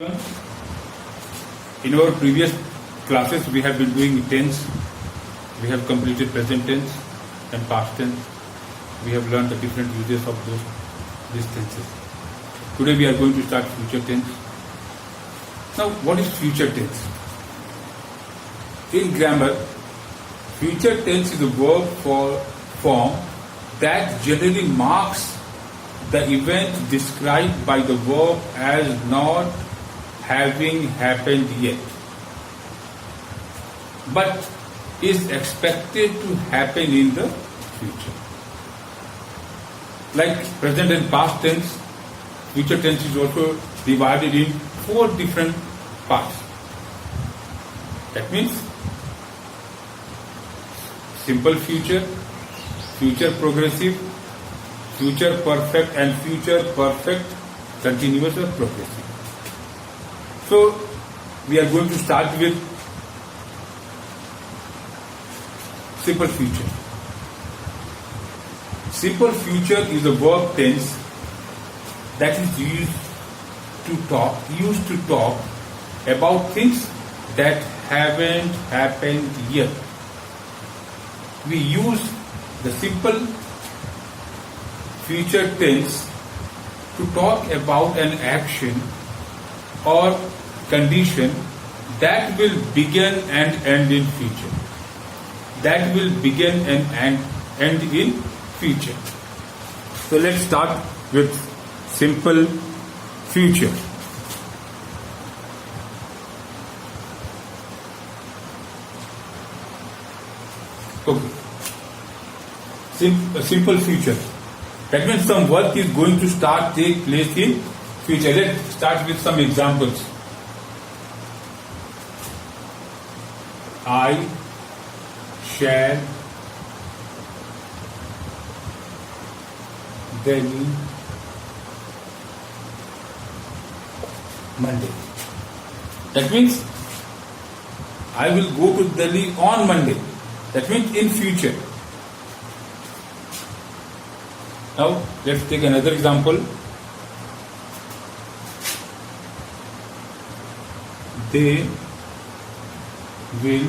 In our previous classes, we have been doing tense. We have completed present tense and past tense. We have learned the different uses of these tenses. Today we are going to start future tense. Now, what is future tense? In grammar, future tense is a verb form that generally marks the event described by the verb as not having happened yet, but is expected to happen in the future. Like present and past tense, future tense is also divided in 4 different parts. That means simple future, future progressive, future perfect, and future perfect continuous or progressive. So, we are going to start with simple future. Simple future is a verb tense that is used to talk about things that haven't happened yet. We use the simple future tense to talk about an action or condition that will begin and end in future. That will begin and end in future. So let's start with simple future. Okay. Simple future. That means some work is going to take place in future. Let's start with some examples. I shall Delhi Monday. That means I will go to Delhi on Monday. That means in future. Now let's take another example. They will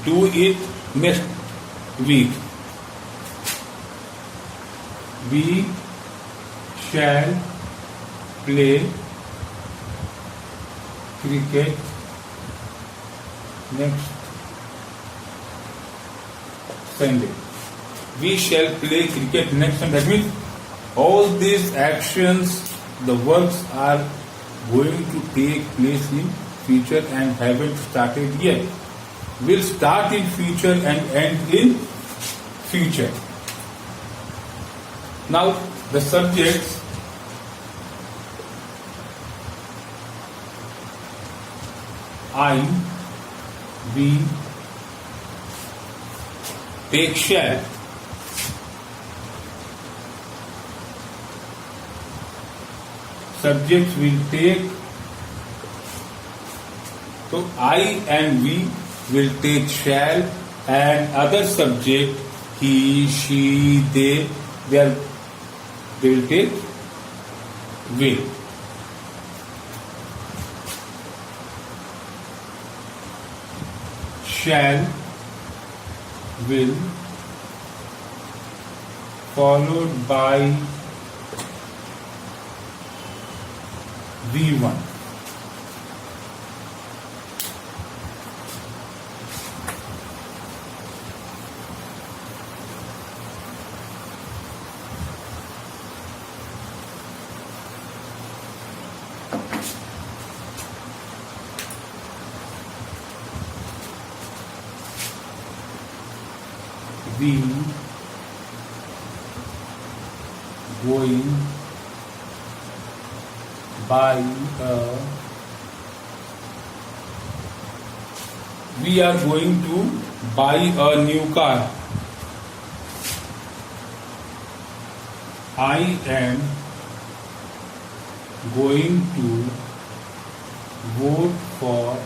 do it next week. We shall play cricket next Sunday. We shall play cricket next Sunday. That means all these actions, the works are going to take place in future and haven't started yet. Will start in future and end in future. Now the subjects I, we, take shall. Subjects will take. So I and we will take shall, and other subject he, she, they will take will. Shall, will, followed by V1. We going buy we are going to buy a new car. I am going to vote for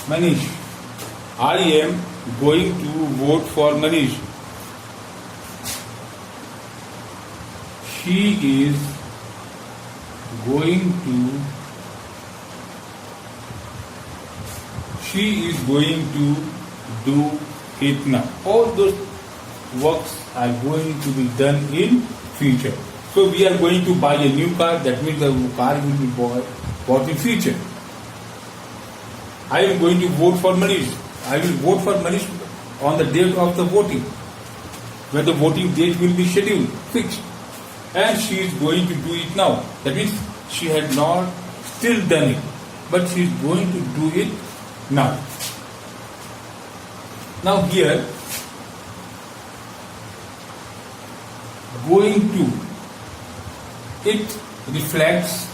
Manish. I am going to vote for Manish. She is going to do it now. All those works are going to be done in future. So we are going to buy a new car. That means the car will be bought in future. I am going to vote for Manish. I will vote for Manish on the date of the voting, when the voting date will be scheduled, fixed. And she is going to do it now. That means she had not still done it, but she is going to do it now. Now here, going to, it reflects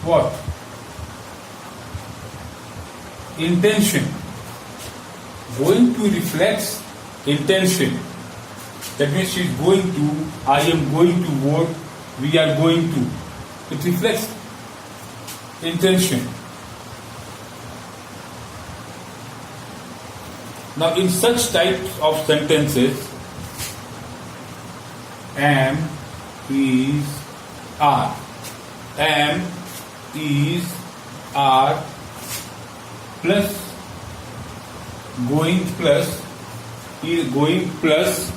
what? Intention. Going to reflects intention. That means she is going to, I am going to vote, we are going to. It reflects intention. Now in such types of sentences, am, is, are. Am, is, are, plus, going plus, is going plus,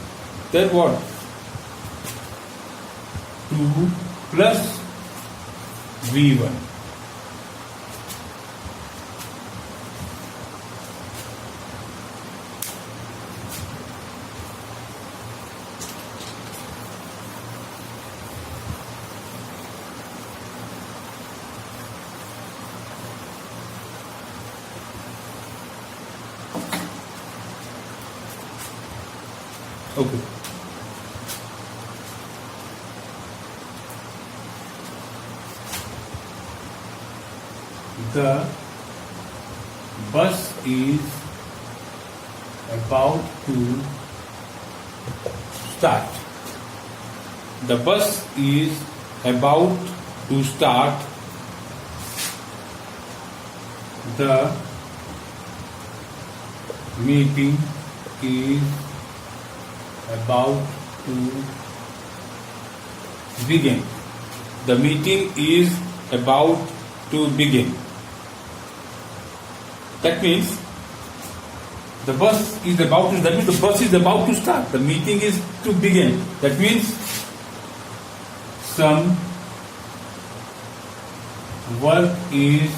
then what? To plus V1. Okay. The bus is about to start. The bus is about to start. The meeting is about to begin. The meeting is about to begin. That means the bus is about to, that means the bus is about to start. The meeting is to begin. That means some work is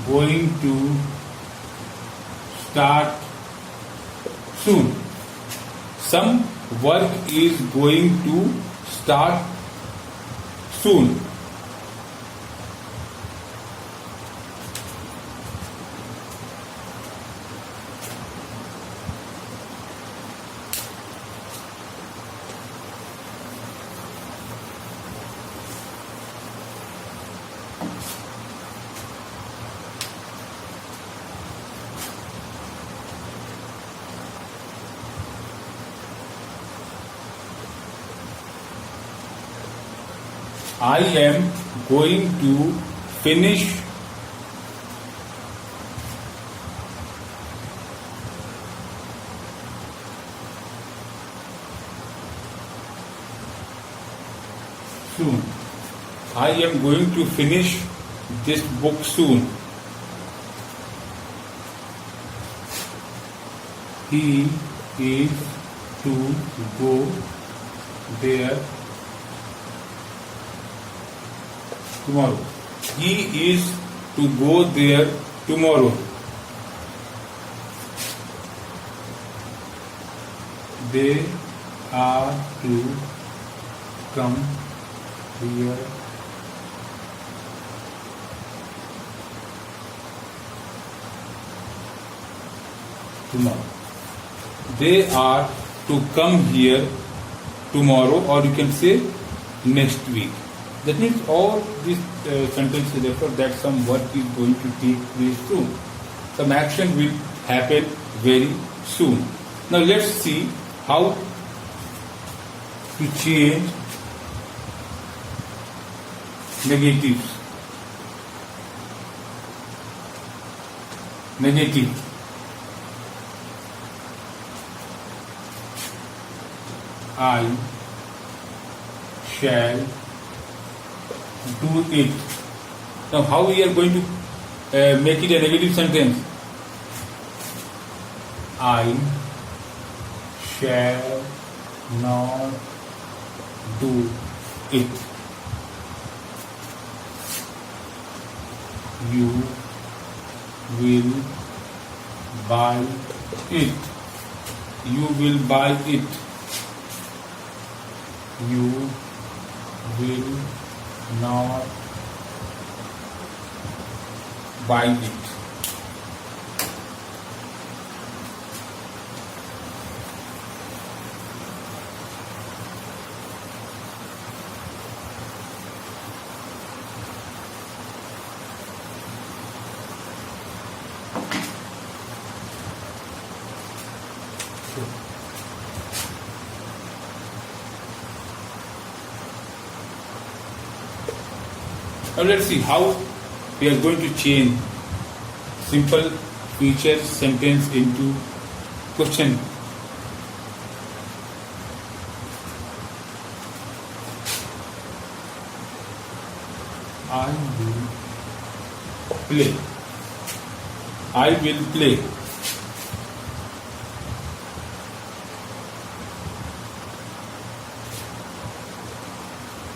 going to start soon. Some work is going to start soon. I am going to finish soon. I am going to finish this book soon. He is to go there tomorrow. He is to go there tomorrow. They are to come here tomorrow. They are to come here tomorrow, or you can say next week. That means all these sentences refer that some work is going to take place soon. Some action will happen very soon. Now let's see how to change negatives. negative. I shall do it. Now, how we are going to make it a negative sentence? I shall not do it. You will buy it. You will buy it. You will not buy it. Now let's see how we are going to change simple future sentence into question. I will play. I will play.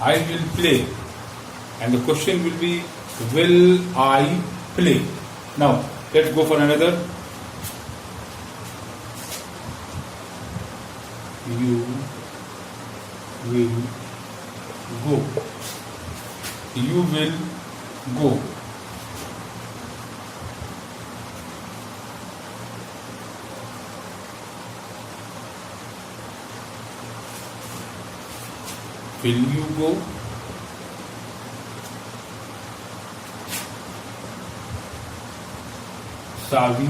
I will play. And the question will be, will I play? Now, let's go for another. You will go. You will go. Will you go? Savi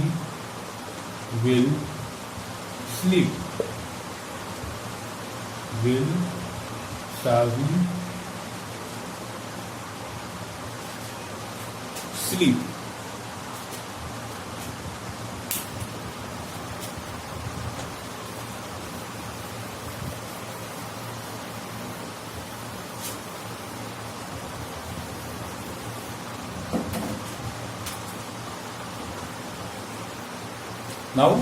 will sleep. Will Savi sleep? Now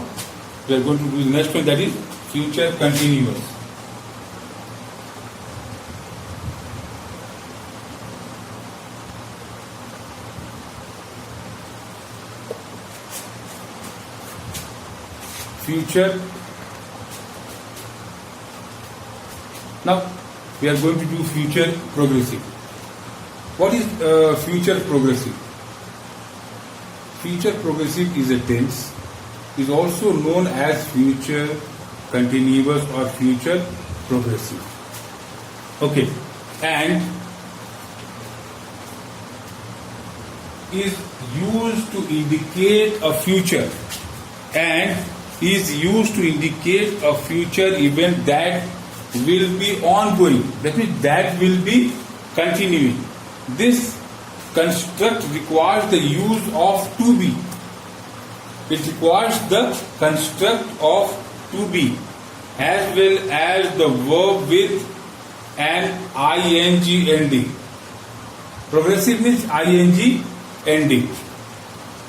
we are going to do the next one, that is future continuous. Future. Now we are going to do future progressive. What is future progressive? Future progressive is a tense, is also known as future continuous or future progressive. Okay, and is used to indicate a future, and is used to indicate a future event that will be ongoing. That means that will be continuing. This construct requires the use of to be. It requires the construct of to be as well as the verb with an ing ending. Progressive means ing ending.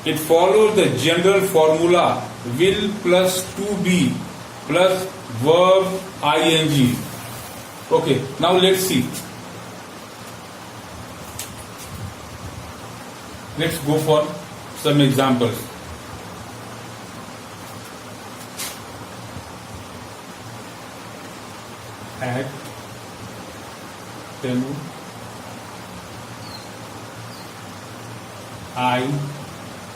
It follows the general formula will plus to be plus verb ing. Okay, now let's see. Let's go for some examples. At Temu, I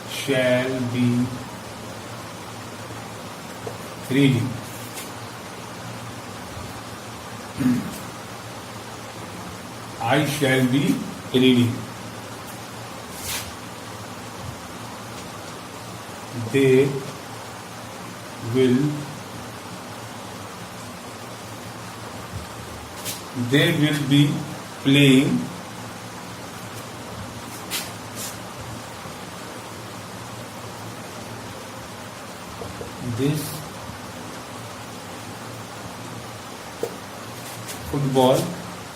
shall be reading. I shall be reading. They will be playing this football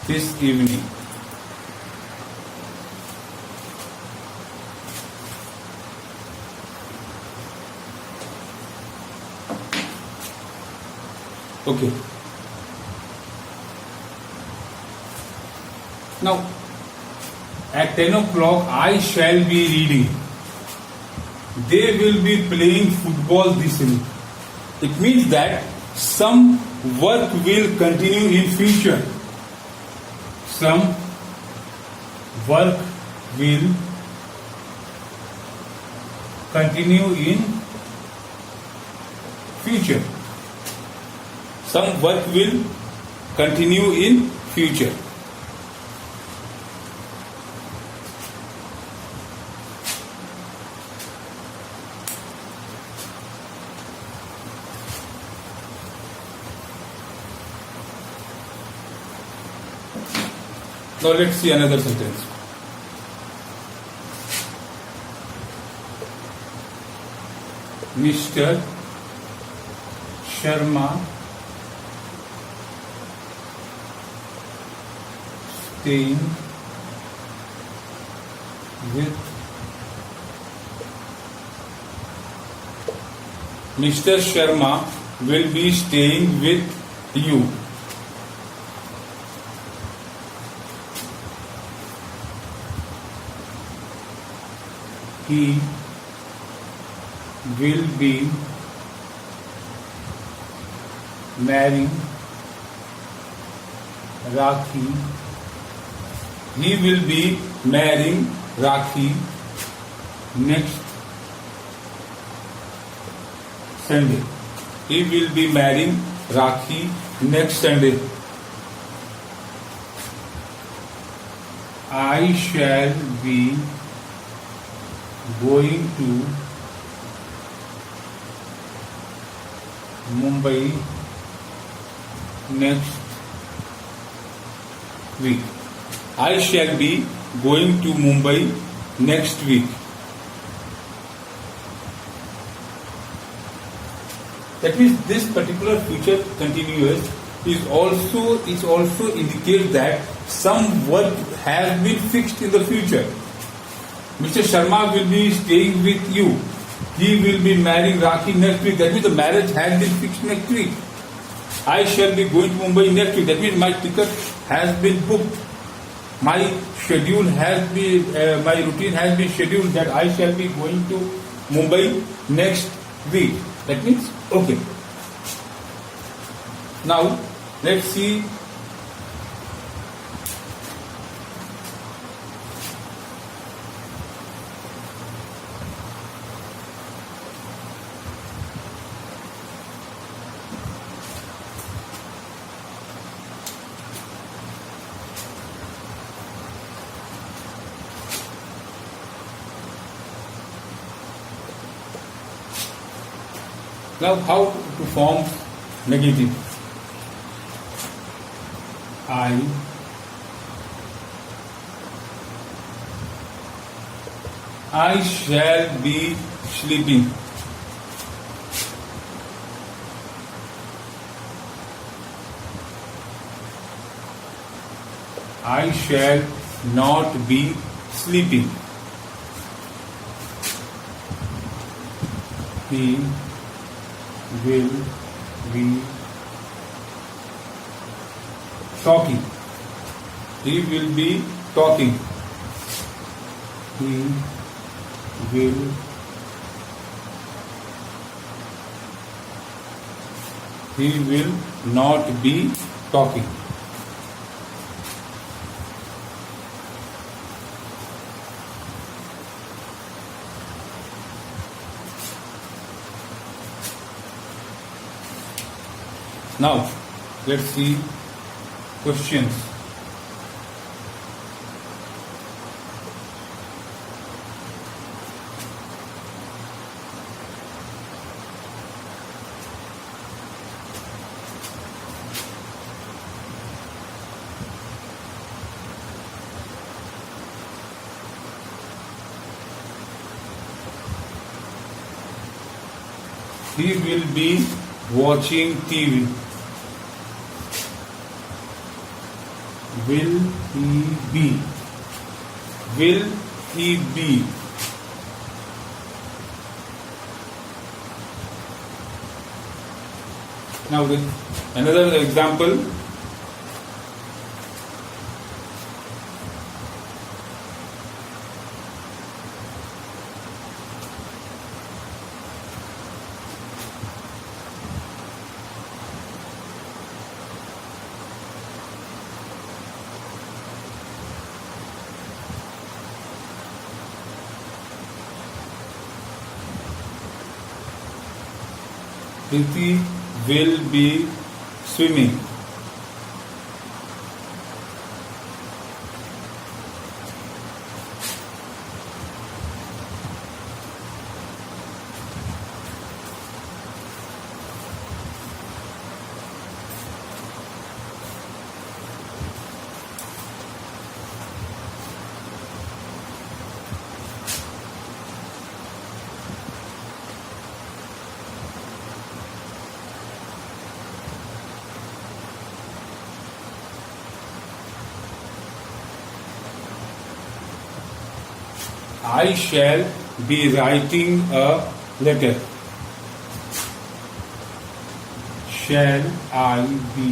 this evening. Okay. Now, at 10 o'clock, I shall be reading. They will be playing football this evening. It means that some work will continue in future. Some work will continue in future. Some work will continue in future. Now let's see another sentence. Mr. Sharma staying with Mr. Sharma will be staying with you. He will be marrying Rakhi. He will be marrying Rakhi next Sunday. He will be marrying Rakhi next Sunday. I shall be going to Mumbai next week. I shall be going to Mumbai next week. That means this particular future continuous is also indicate that some work has been fixed in the future. Mr. Sharma will be staying with you. He will be marrying Rakhi next week. That means the marriage has been fixed next week. I shall be going to Mumbai next week. That means my ticket has been booked. My schedule has been, my routine has been scheduled that I shall be going to Mumbai next week. That means, okay. Now, let's see. Now, how to form negative? I shall be sleeping. I shall not be sleeping. He will be talking. He will be talking. He will not be talking. Now, let's see questions. He will be watching TV. Will he be? Will he be? Now another example. Priti will be swimming. I shall be writing a letter. Shall I be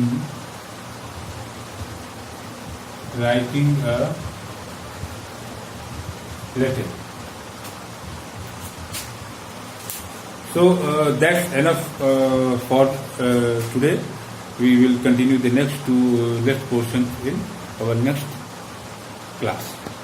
writing a letter? So that's enough for today. We will continue the next two left portions in our next class.